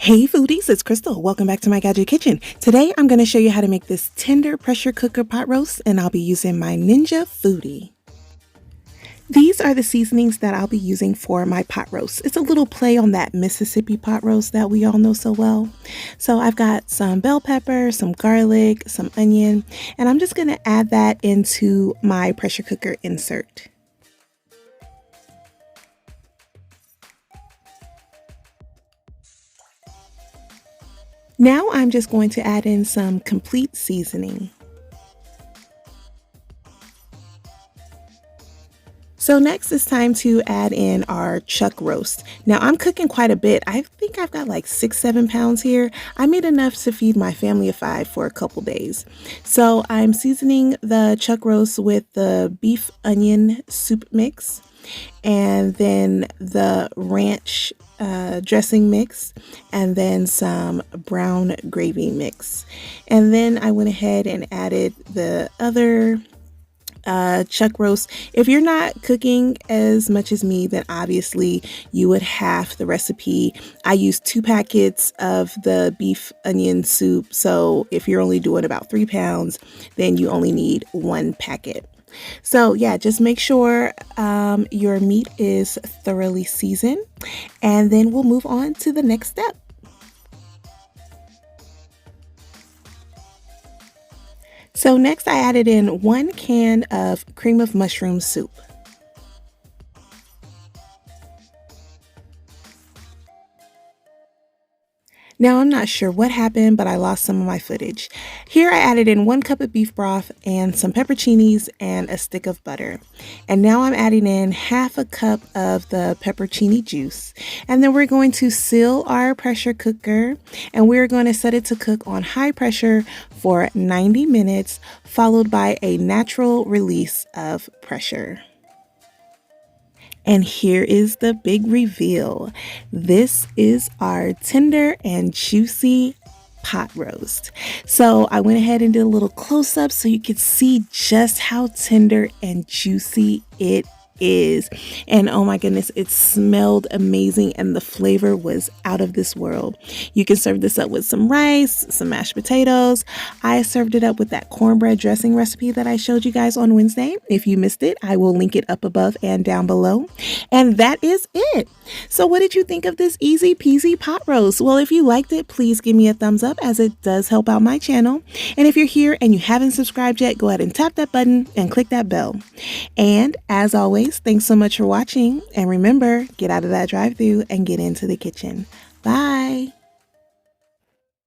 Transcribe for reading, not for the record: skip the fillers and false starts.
Hey foodies, it's Crystal. Welcome back to my Gadget Kitchen. Today I'm going to show you how to make this tender pressure cooker pot roast, and I'll be using my Ninja Foodi. These are the seasonings that I'll be using for my pot roast. It's a little play on that Mississippi pot roast that we all know so well. So I've got some bell pepper, some garlic, some onion, and I'm just going to add that into my pressure cooker insert. Now I'm just going to add in some complete seasoning. So next it's time to add in our chuck roast. Now I'm cooking quite a bit. I think I've got like 6-7 pounds here. I made enough to feed my family of 5 for a couple days. So I'm seasoning the chuck roast with the beef onion soup mix and then the ranch dressing mix, and then some brown gravy mix. And then I went ahead and added the other chuck roast. If you're not cooking as much as me, then obviously you would half the recipe. I used 2 packets of the beef onion soup, so if you're only doing about 3 pounds, then you only need 1 packet. So yeah, just make sure your meat is thoroughly seasoned, and then we'll move on to the next step. So next I added in 1 can of cream of mushroom soup. Now I'm not sure what happened, but I lost some of my footage. Here I added in 1 cup of beef broth and some peperoncinis and a stick of butter. And now I'm adding in half a cup of the peperoncini juice. And then we're going to seal our pressure cooker, and we're going to set it to cook on high pressure for 90 minutes, followed by a natural release of pressure. And here is the big reveal. This is our tender and juicy pot roast. So I went ahead and did a little close-up so you could see just how tender and juicy it is. And oh my goodness, it smelled amazing and the flavor was out of this world. You can serve this up with some rice, some mashed potatoes. I served it up with that cornbread dressing recipe that I showed you guys on Wednesday. If you missed it, I will link it up above and down below. And that is it. So what did you think of this easy peasy pot roast? Well, if you liked it, please give me a thumbs up, as it does help out my channel. And if you're here and you haven't subscribed yet, go ahead and tap that button and click that bell. And as always, thanks so much for watching, and remember, get out of that drive-thru and get into the kitchen. Bye!